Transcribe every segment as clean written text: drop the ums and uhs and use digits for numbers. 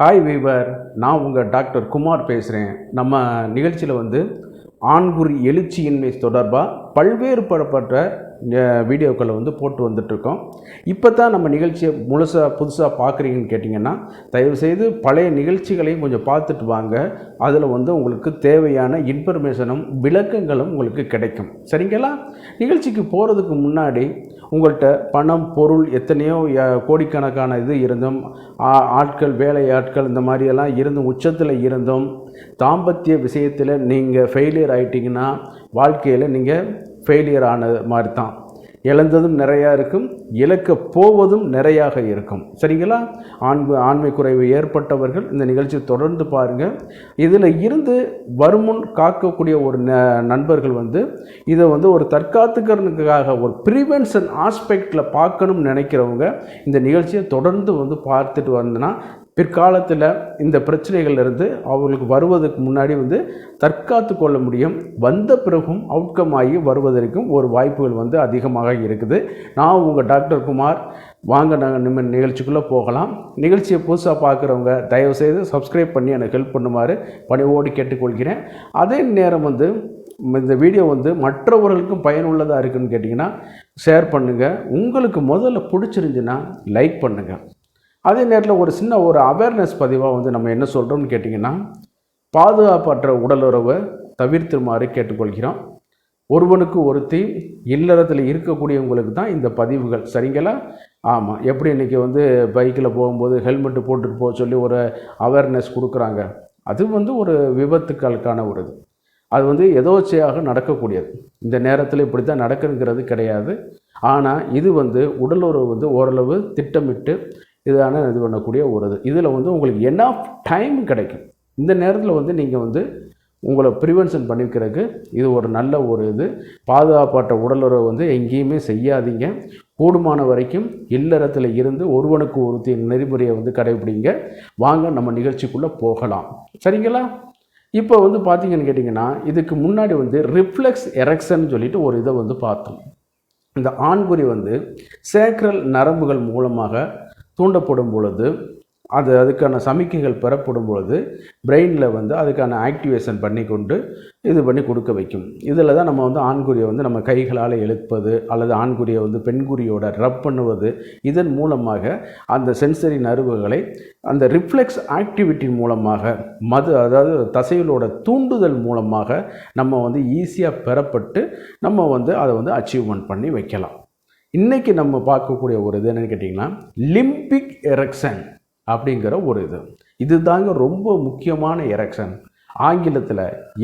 Hi viewer, நான் உங்கள் doctor Kumar பேசுகிறேன். நம்ம நிகழ்ச்சியில் ஆண்குறி எழுச்சியின்மை தொடர்பாக பல்வேறு படப்பட்ட வீடியோக்களை போட்டு வந்துட்ருக்கோம். இப்போ தான் நம்ம நிகழ்ச்சியை புதுசாக பார்க்குறீங்கன்னு கேட்டிங்கன்னா, தயவுசெய்து பழைய நிகழ்ச்சிகளையும் கொஞ்சம் பார்த்துட்டு வாங்க. அதில் உங்களுக்கு தேவையான இன்ஃபர்மேஷனும் விளக்கங்களும் உங்களுக்கு கிடைக்கும். சரிங்களா? நிகழ்ச்சிக்கு போகிறதுக்கு முன்னாடி உங்கள்கிட்ட பணம், பொருள், எத்தனையோ கோடிக்கணக்கான இது இருந்தும், ஆட்கள், வேலை ஆட்கள் இந்த மாதிரியெல்லாம் இருந்தும், உச்சத்தில் இருந்தும் தாம்பத்திய விஷயத்தில் நீங்கள் ஃபெயிலியர் ஆகிட்டிங்கன்னா வாழ்க்கையில் நீங்கள் ஃபெயிலியர் ஆனது மாதிரி தான். இழந்ததும் நிறையா இருக்கும், இழக்க போவதும் நிறையாக இருக்கும். சரிங்களா? ஆண்மை குறைவு ஏற்பட்டவர்கள் இந்த நிகழ்ச்சியை தொடர்ந்து பாருங்கள். இதில் இருந்து வருமுன் காக்கக்கூடிய ஒரு நண்பர்கள் இதை ஒரு தற்காத்துக்கிறதுக்காக ஒரு ப்ரிவென்ஷன் ஆஸ்பெக்டில் பார்க்கணும்னு நினைக்கிறவங்க இந்த நிகழ்ச்சியை தொடர்ந்து பார்த்துட்டு வந்தனா பிற்காலத்தில் இந்த பிரச்சனைகள்லேருந்து அவங்களுக்கு வருவதற்கு முன்னாடி தற்காத்து கொள்ள முடியும். வந்த பிறகும் அவுட்கம் ஆகி வருவதற்கும் ஒரு வாய்ப்புகள் அதிகமாக இருக்குது. நான் உங்கள் டாக்டர் குமார். வாங்க, நாங்கள் நம்ம நிகழ்ச்சிக்குள்ளே போகலாம். நிகழ்ச்சியை புதுசாக பார்க்குறவங்க தயவுசெய்து சப்ஸ்கிரைப் பண்ணி எனக்கு ஹெல்ப் பண்ணுமாறு பணிவோடு கேட்டுக்கொள்கிறேன். அதே நேரம் இந்த வீடியோ மற்றவர்களுக்கும் பயனுள்ளதாக இருக்குதுன்னு கேட்டிங்கன்னா ஷேர் பண்ணுங்கள். உங்களுக்கு முதல்ல பிடிச்சிருந்துச்சுன்னா லைக் பண்ணுங்கள். அதே நேரத்தில் ஒரு சின்ன அவேர்னஸ் பதிவாக நம்ம என்ன சொல்கிறோம்னு கேட்டிங்கன்னா, பாதுகாப்பற்ற உடலுறவை தவிர்த்துமாறு கேட்டுக்கொள்கிறோம். ஒருவனுக்கு ஒருத்தி இல்லறத்தில் இருக்கக்கூடியவங்களுக்கு தான் இந்த பதிவுகள். சரிங்களா? ஆமாம். எப்படி இன்றைக்கி பைக்கில் போகும்போது ஹெல்மெட்டு போட்டுட்டு போக சொல்லி ஒரு அவேர்னஸ் கொடுக்குறாங்க. அது ஒரு விபத்துக்களுக்கான ஒரு இது. அது எதோச்சையாக நடக்கக்கூடியது. இந்த நேரத்தில் இப்படி தான் நடக்குங்கிறது கிடையாது. ஆனால் இது உடலுறவு ஓரளவு திட்டமிட்டு இதான இது பண்ணக்கூடிய ஒரு இது. இதில் உங்களுக்கு என்ன டைம் கிடைக்கும். இந்த நேரத்தில் நீங்கள் உங்களை ப்ரிவென்ஷன் பண்ணிக்கிறதுக்கு இது ஒரு நல்ல ஒரு இது. பாதுகாப்பற்ற உடலுறவு எங்கேயுமே செய்யாதீங்க. கூடுமான வரைக்கும் இல்லறத்தில் இருந்து ஒருவனுக்கு ஒருத்தி நெறிமுறையை கடைபிடிங்க. வாங்க நம்ம நிகழ்ச்சிக்குள்ளே போகலாம். சரிங்களா? இப்போ பார்த்தீங்கன்னு கேட்டிங்கன்னா, இதுக்கு முன்னாடி ரிஃப்ளெக்ஸ் எரெக்ஷன் சொல்லிட்டு ஒரு இதை பார்த்தோம். இந்த ஆண்குறி சேக்ரல் நரம்புகள் மூலமாக தூண்டப்படும் பொழுது அதுக்கான சமிக்கைகள் பெறப்படும் பொழுது பிரெயினில் அதுக்கான ஆக்டிவேஷன் பண்ணி கொண்டு இது பண்ணி கொடுக்க வைக்கும். இதில் தான் நம்ம ஆண்குறியை நம்ம கைகளால் எழுப்பது அல்லது ஆண்குறியை பெண்குறியோட ரப் பண்ணுவது. இதன் மூலமாக அந்த சென்சரி நர்வுகளை அந்த ரிஃப்ளெக்ஸ் ஆக்டிவிட்டி மூலமாக அதாவது தசைகளோட தூண்டுதல் மூலமாக நம்ம ஈஸியாக பெறப்பட்டு நம்ம அதை அச்சீவ்மெண்ட் பண்ணி வைக்கலாம். இன்றைக்கி நம்ம பார்க்கக்கூடிய ஒரு இது என்னென்னு கேட்டிங்கன்னா, லிம்பிக் எரெக்ஷன் அப்படிங்கிற ஒரு இது தாங்க ரொம்ப முக்கியமான எரெக்ஷன். ஆங்கிலத்தில்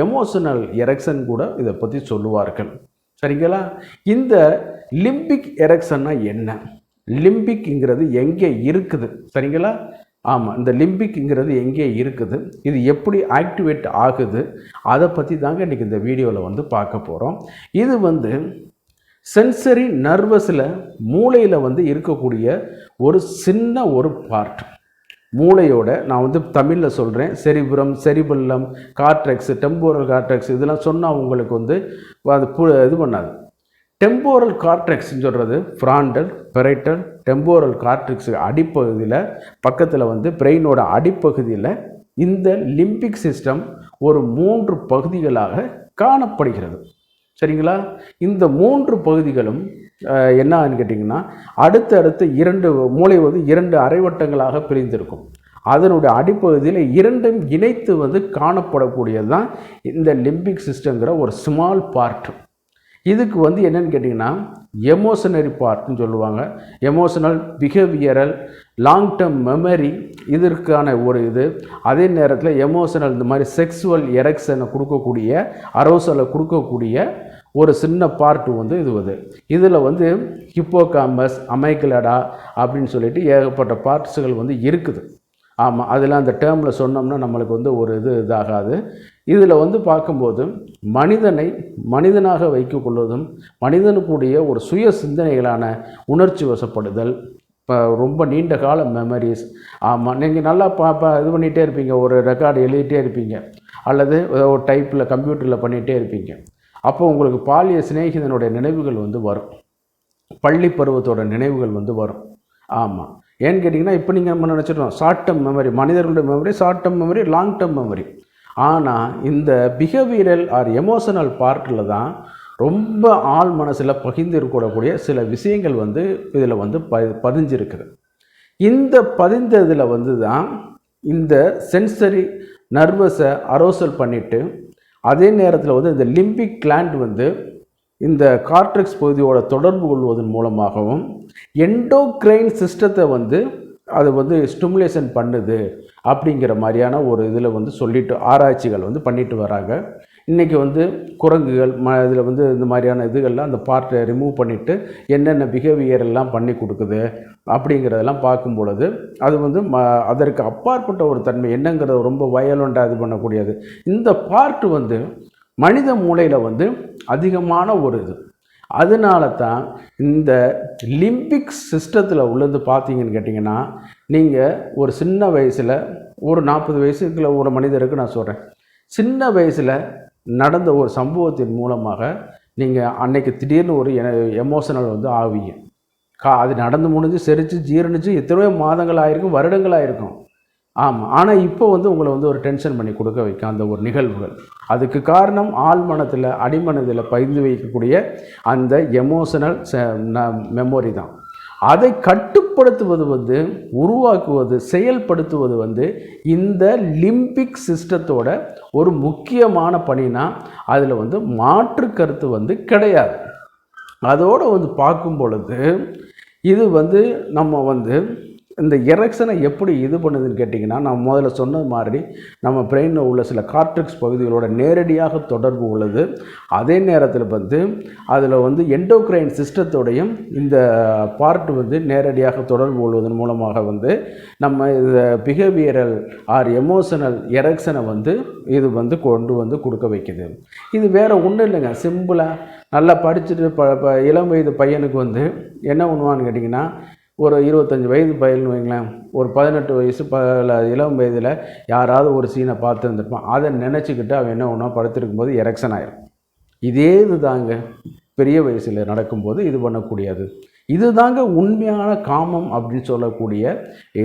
எமோஷனல் எரெக்ஷன் கூட இதை பற்றி சொல்லுவார்கள். சரிங்களா? இந்த லிம்பிக் எரெக்ஷன்னா என்ன? லிம்பிக்ங்கிறது எங்கே இருக்குது? சரிங்களா? ஆமாம், இந்த லிம்பிக்ங்கிறது எங்கே இருக்குது, இது எப்படி ஆக்டிவேட் ஆகுது, அதை பற்றி தாங்க இன்றைக்கி இந்த வீடியோவில் பார்க்க போகிறோம். இது சென்சரி நர்வஸில் மூளையில் இருக்கக்கூடிய ஒரு சின்ன ஒரு பார்ட். மூளையோட நான் தமிழில் சொல்கிறேன். செரிபுரம், செரிபல்லம், கார்டெக்ஸ், டெம்போரல் கார்டெக்ஸ் இதெல்லாம் சொன்னால் உங்களுக்கு அது இது பண்ணாது. டெம்போரல் கார்டெக்ஸ்ன்னு சொல்கிறது ஃப்ராண்டல், பெரைட்டல், டெம்போரல் கார்டெக்ஸ் அடிப்பகுதியில் பக்கத்தில் பிரெயினோட அடிப்பகுதியில் இந்த லிம்பிக் சிஸ்டம் ஒரு 3 பகுதிகளாக காணப்படுகிறது. சரிங்களா? இந்த 3 பகுதிகளும் என்னன்னு கேட்டிங்கன்னா, அடுத்தடுத்து 2 மூளை 2 அரைவட்டங்களாக பிரிந்திருக்கும். அதனுடைய அடிப்பகுதியில் 2ம் இணைத்து காணப்படக்கூடியது தான் இந்த லிம்பிக் சிஸ்டங்கிற ஒரு ஸ்மால் பார்ட். இதுக்கு என்னென்னு கேட்டிங்கன்னா, எமோஷனரி பார்ட்னு சொல்லுவாங்க. Emotional, behavioural, long term memory இதற்கான ஒரு இது. அதே நேரத்தில் எமோஷனல் இந்த மாதிரி செக்ஸுவல் எரெக்ஷனை கொடுக்கக்கூடிய, அரோசலை கொடுக்கக்கூடிய ஒரு சின்ன பார்ட்டு இது. இதில் ஹிப்போகாம்பஸ், அமைக்லடா அப்படின்னு சொல்லிட்டு ஏகப்பட்ட பார்ட்ஸுகள் இருக்குது. ஆமாம், அதில் அந்த டேர்மில் சொன்னோம்னா நம்மளுக்கு ஒரு இதாகாது. இதில் பார்க்கும்போது மனிதனை மனிதனாக வைத்துக்கொள்வதும், மனிதனுக்குடைய ஒரு சுய சிந்தனைகளான உணர்ச்சி வசப்படுதல், இப்போ ரொம்ப நீண்ட கால மெமரிஸ். ஆமாம், நீங்கள் நல்லா இது பண்ணிகிட்டே இருப்பீங்க, ஒரு ரெக்கார்டு எழுதிட்டே இருப்பீங்க, அல்லது ஒரு டைப்பில் கம்ப்யூட்டரில் பண்ணிகிட்டே இருப்பீங்க. அப்போ உங்களுக்கு பாலிய சிநேகிதனுடைய நினைவுகள் வரும். பள்ளி பருவத்தோட நினைவுகள் வரும். ஆமாம், ஏன்னு கேட்டிங்கன்னா இப்போ நீங்கள் நம்ம நினச்சிட்டோம் ஷார்ட் டேர்ம் மெமரி, மனிதர்களுடைய memory short term memory, long term memory. ஆனால் இந்த பிஹேவியரல் ஆர் எமோஷனல் பார்ட்டில் தான் ரொம்ப ஆள் மனசில் பகிர்ந்து இருக்கக்கூடிய சில விஷயங்கள் வந்து இதில் வந்து பதிஞ்சிருக்குது. இந்த பதிந்ததில் வந்து தான் இந்த சென்சரி நர்வஸை அரோசல் பண்ணிவிட்டு அதே நேரத்தில் வந்து இந்த லிம்பிக் கிளாண்ட் வந்து இந்த கார்டெக்ஸ் பகுதியோட தொடர்பு கொள்வதன் மூலமாகவும் எண்டோக்ரைன் சிஸ்டத்தை வந்து அது வந்து ஸ்டிமுலேஷன் பண்ணுது அப்படிங்கிற மாதிரியான ஒரு இதில் வந்து சொல்லிட்டு ஆராய்ச்சிகள் வந்து பண்ணிட்டு வராங்க. இன்றைக்கி வந்து குரங்குகள் இதில் வந்து இந்த மாதிரியான இதுகள்லாம் அந்த பார்ட்டை ரிமூவ் பண்ணிவிட்டு என்னென்ன பிஹேவியர் எல்லாம் பண்ணி கொடுக்குது அப்படிங்கிறதெல்லாம் பார்க்கும் பொழுது அது வந்து அதற்கு அப்பாற்பட்ட ஒரு தன்மை என்னங்கிறத ரொம்ப வயலண்டாக இது பண்ணக்கூடியது. இந்த பார்ட்டு வந்து மனித மூளையில் வந்து அதிகமான ஒரு இது. அதனால தான் இந்த லிம்பிக் சிஸ்டத்தில் உள்ளது பார்த்தீங்கன்னு கேட்டிங்கன்னா, நீங்கள் ஒரு சின்ன வயசில் ஒரு 40 வயசுக்குள்ள ஒரு மனிதருக்கு நான் சொல்கிறேன், சின்ன வயசில் நடந்த ஒரு சம்பவத்தின் மூலமாக நீங்கள் அன்னைக்கு திடீர்னு ஒரு எமோஷனல் வந்து ஆவீங்க. அது நடந்து முடிஞ்சு செரித்து ஜீரணிச்சு எத்தனையோ மாதங்கள் ஆகிருக்கும், வருடங்கள் ஆகிருக்கும். ஆமாம். ஆனால் இப்போ வந்து உங்களை வந்து ஒரு டென்ஷன் பண்ணி கொடுக்க வைக்கும் அந்த ஒரு நிகழ்வுகள். அதுக்கு காரணம் ஆழ்மனத்தில் அடிமனதில் பதிந்து வைக்கக்கூடிய அந்த எமோஷனல் மெமரி தான். அதை கட்டுப்படுத்துவது வந்து உருவாக்குவது செயல்படுத்துவது வந்து இந்த லிம்பிக் சிஸ்டத்தோட ஒரு முக்கியமான பணினா அதில் வந்து மாற்று கருத்து வந்து கிடையாது. அதோடு வந்து பார்க்கும் பொழுது இது வந்து நம்ம வந்து இந்த எரெக்ஷனை எப்படி இது பண்ணுதுன்னு கேட்டிங்கன்னா, நான் முதல்ல சொன்னது மாதிரி நம்ம பிரெயினில் உள்ள சில கார்டெக்ஸ் பகுதிகளோட நேரடியாக தொடர்பு உள்ளது. அதே நேரத்தில் வந்து அதில் வந்து எண்டோக்ரைன் சிஸ்டத்தோடையும் இந்த பார்ட் வந்து நேரடியாக தொடர்பு கொள்வதன் மூலமாக வந்து நம்ம இந்த பிஹேவியரல் ஆர் எமோஷனல் எரெக்ஷனை வந்து இது வந்து கொண்டு வந்து கொடுக்க வைக்குது. இது வேறு ஒன்றும் இல்லைங்க. சிம்பிளாக நல்லா படிச்சுட்டு இளம் வயது பையனுக்கு வந்து என்ன பண்ணுவான்னு கேட்டிங்கன்னா, ஒரு 25 வயது பையன்னு வைங்களேன், ஒரு 18 வயசு இளம் வயதில் யாராவது ஒரு சீனை பார்த்துருந்துருப்பான். அதை நினச்சிக்கிட்டு அவன் என்ன ஒன்றா படுத்திருக்கும் போது எரெக்ஷன் ஆயிடும். இதே இது தாங்க பெரிய வயசில் நடக்கும்போது இது பண்ணக்கூடியது. இது தாங்க உண்மையான காமம் அப்படின்னு சொல்லக்கூடிய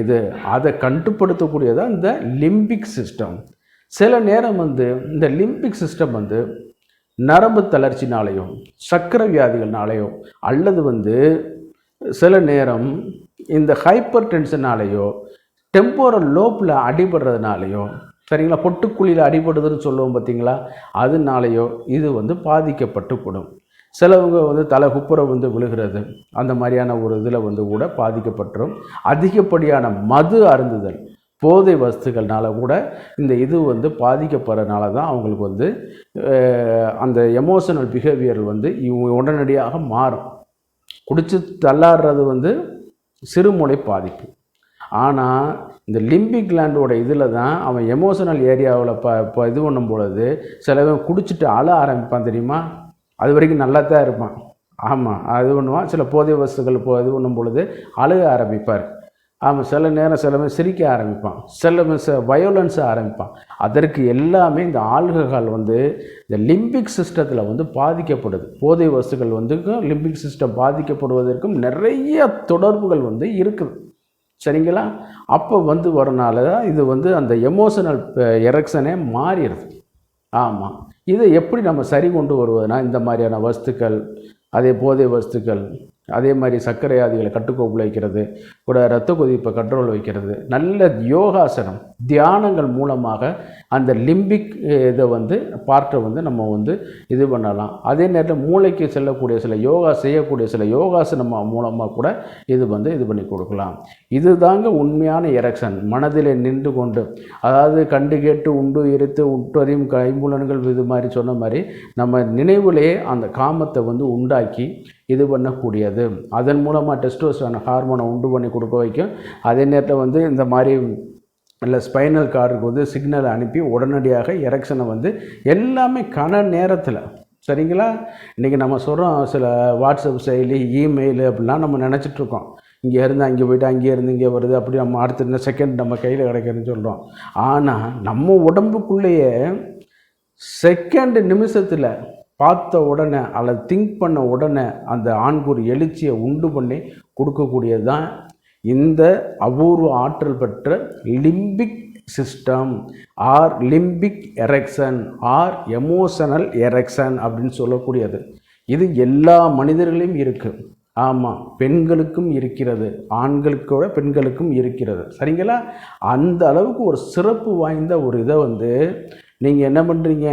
இது. அதை கட்டுப்படுத்தக்கூடியதான் இந்த லிம்பிக் சிஸ்டம். சில நேரம் வந்து இந்த லிம்பிக் சிஸ்டம் வந்து நரம்பு தளர்ச்சினாலேயோ சர்க்கரை வியாதிகள்னாலேயோ அல்லது வந்து சில நேரம் இந்த ஹைப்பர் டென்ஷனாலேயோ டெம்போரல் லோப்பில் அடிபடுறதுனாலையோ சரிங்களா, பொட்டுக்குழியில் அடிபடுதுன்னு சொல்லுவோம் பார்த்தீங்களா, அதனாலேயோ இது வந்து பாதிக்கப்பட்டுக்கூடும். சிலவங்க வந்து தலை குப்புற வந்து விழுகிறது, அந்த மாதிரியான ஒரு இதில் வந்து கூட பாதிக்கப்பட்டுரும். அதிகப்படியான மது அருந்துதல் போதை வஸ்துக்கள்னால கூட இந்த இது வந்து பாதிக்கப்படுறதுனால தான் அவங்களுக்கு வந்து அந்த எமோஷனல் பிஹேவியர் வந்து உடனடியாக மாறும். குடிச்சு தள்ளாடுறது வந்து சிறுமூளை பாதிப்பு. ஆனால் இந்த லிம்பிக் கிளாண்டோட இதில் தான் அவன் எமோஷனல் ஏரியாவில் இது பண்ணும் பொழுது சிலவன் குடிச்சிட்டு அழ ஆரம்பிப்பான் தெரியுமா. அது வரைக்கும் நல்லா தான் இருப்பான். ஆமாம், அது பண்ணுவான். சில போதை வஸ்துக்கள் இது பண்ணும் பொழுது அழுக ஆரம்பிப்பார். ஆமாம், சில நேரம் சிலவன் சிரிக்க ஆரம்பிப்பான், சிலவன் வயோலன்ஸை ஆரம்பிப்பான். அதற்கு எல்லாமே இந்த ஆல்கஹால் வந்து இந்த லிம்பிக் சிஸ்டத்தில் வந்து பாதிக்கப்படுது. போதை வஸ்துக்கள் வந்து லிம்பிக் சிஸ்டம் பாதிக்கப்படுவதற்கும் நிறைய தொடர்புகள் வந்து இருக்குது. சரிங்களா. அப்போ வந்து வரனால தான் இது வந்து அந்த எமோஷனல் எரெக்ஷனே மாறிடுது. ஆமாம், இதை எப்படி நம்ம சரி கொண்டு வருவதுனா இந்த மாதிரியான வஸ்துக்கள், அதே போதை வஸ்துக்கள், அதே மாதிரி சர்க்கரை வியாதிகளை கட்டுக்கோப்பில் வைக்கிறது கூட, இரத்த கொதிப்பை கண்ட்ரோல் வைக்கிறது, நல்ல யோகாசனம் தியானங்கள் மூலமாக அந்த லிம்பிக் இதை வந்து பார்ட்டை வந்து நம்ம வந்து இது பண்ணலாம். அதே நேரத்தில் மூளைக்கு செல்லக்கூடிய செய்யக்கூடிய சில யோகாசனம் மூலமாக கூட இது வந்து இது பண்ணி கொடுக்கலாம். இது தாங்க உண்மையான எரெக்ஷன். மனதில் நின்று கொண்டு, அதாவது கண்டு கேட்டு உண்டு எரித்து உற்றறியும் கைம்புலன்கள் இது மாதிரி சொன்ன மாதிரி நம்ம நினைவுலேயே அந்த காமத்தை வந்து உண்டாக்கி இது பண்ணக்கூடியது. அதன் மூலமாக டெஸ்டோஸ்டெரான் ஹார்மோனை உண்டு பண்ணி கொடுக்க வைக்கும். அதே நேரத்தில் வந்து இந்த மாதிரி இல்லை ஸ்பைனல் கார்டுக்கு வந்து சிக்னலை அனுப்பி உடனடியாக எரெக்ஷனை வந்து எல்லாமே கன நேரத்தில். சரிங்களா. இன்றைக்கி நம்ம சொல்கிறோம் சில வாட்ஸ்அப் செயலி, இமெயில் அப்படிலாம் நம்ம நினச்சிட்ருக்கோம். இங்கே இருந்து அங்கே போய்ட்டு அங்கேயே இருந்து இங்கே வருது, அப்படி நம்ம அடுத்த இந்த செகண்ட் நம்ம கையில் கிடைக்கிறதுன்னு சொல்கிறோம். ஆனால் நம்ம உடம்புக்குள்ளேயே செகண்ட் நிமிஷத்தில் பார்த்த உடனே அல்லது திங்க் பண்ண உடனே அந்த ஆண்குறி எழுச்சியை உண்டு பண்ணி கொடுக்கக்கூடியது தான் இந்த அபூர்வ ஆற்றல் பெற்ற limbic system or limbic erection or emotional erection அப்படின்னு சொல்லக்கூடியது. இது எல்லா மனிதர்களையும் இருக்குது. ஆமாம், பெண்களுக்கும் இருக்கிறது, ஆண்களுக்கோட பெண்களுக்கும் இருக்கிறது. சரிங்களா? அந்த அளவுக்கு ஒரு சிறப்பு வாய்ந்த ஒரு இதை வந்து நீங்கள் என்ன பண்ணுறீங்க,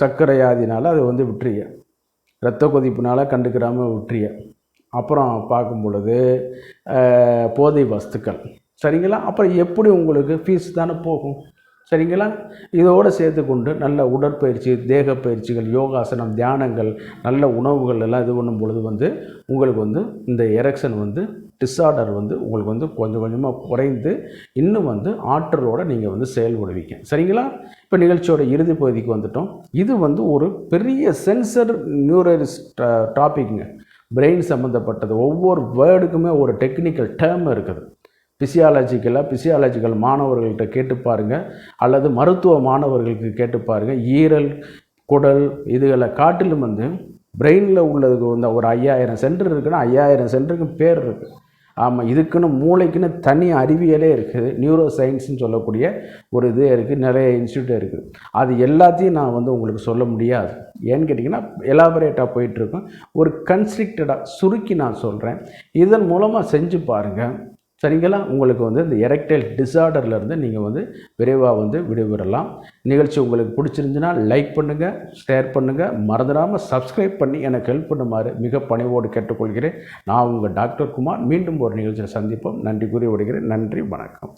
சர்க்கரை வியாதினால் அதை வந்து விட்டுறீங்க, இரத்த கொதிப்புனால் கண்டுக்கிடாமல் விட்டுறீங்க. அப்புறம் பார்க்கும் பொழுது போதை வஸ்துக்கள். சரிங்களா? அப்புறம் எப்படி உங்களுக்கு ஃபீஸ் தானே போகும். சரிங்களா? இதோடு சேர்த்து கொண்டு நல்ல உடற்பயிற்சி, தேக பயிற்சிகள், யோகாசனம், தியானங்கள், நல்ல உணவுகள் எல்லாம் இது பண்ணும் பொழுது வந்து உங்களுக்கு வந்து இந்த எரெக்ஷன் வந்து டிஸார்டர் வந்து உங்களுக்கு வந்து கொஞ்சம் கொஞ்சமாக குறைந்து இன்னும் வந்து ஆற்றலோடு நீங்கள் வந்து செயல்படுவீங்க. சரிங்களா? இப்போ நிகழ்ச்சியோட இறுதி பகுதிக்கு வந்துட்டோம். இது வந்து ஒரு பெரிய சென்சர் நியூரல்ஸ் டாபிக்ங்க. பிரெயின் சம்மந்தப்பட்டது. ஒவ்வொரு வேர்டுக்குமே ஒரு டெக்னிக்கல் டேர்ம் இருக்குது. பிசியாலஜிக்கல் மாணவர்கள்ட்ட கேட்டு பாருங்கள், அல்லது மருத்துவ மாணவர்களுக்கு கேட்டு பாருங்கள். ஈரல், குடல் இதுகளை காட்டிலும் வந்து பிரெயினில் உள்ளதுக்கு வந்து ஒரு 5000 சென்டர் இருக்குன்னா 5000 சென்டருக்கு பேர் இருக்குது. ஆமாம், இதுக்குன்னு மூளைக்குன்னு தனி அறிவியலே இருக்குது. நியூரோ சயின்ஸ்னு சொல்லக்கூடிய ஒரு இது இருக்குது, நிறைய இன்ஸ்டியூட் இருக்குது. அது எல்லாத்தையும் நான் வந்து உங்களுக்கு சொல்ல முடியாது. ஏன்னு கேட்டிங்கன்னா எலாபரேட்டாக போயிட்டுருக்கோம். ஒரு கன்ஸ்ட்ரிக்டடாக சுருக்கி நான் சொல்கிறேன். இதன் மூலமாக செஞ்சு பாருங்கள். சரிங்களா? உங்களுக்கு வந்து இந்த எரெக்டைல் டிஸார்டர்லேருந்து நீங்கள் வந்து விரைவாக வந்து விடுபெறலாம். நிகழ்ச்சி உங்களுக்கு பிடிச்சிருந்துச்சுன்னா லைக் பண்ணுங்கள், ஷேர் பண்ணுங்கள், மறந்துடாமல் சப்ஸ்கிரைப் பண்ணி எனக்கு ஹெல்ப் பண்ணுமாறு மிக பணிவோடு கேட்டுக்கொள்கிறேன். நான் உங்கள் டாக்டர் குமார். மீண்டும் ஒரு நிகழ்ச்சியில் சந்திப்போம். நன்றி கூறி விடுகிறேன். நன்றி, வணக்கம்.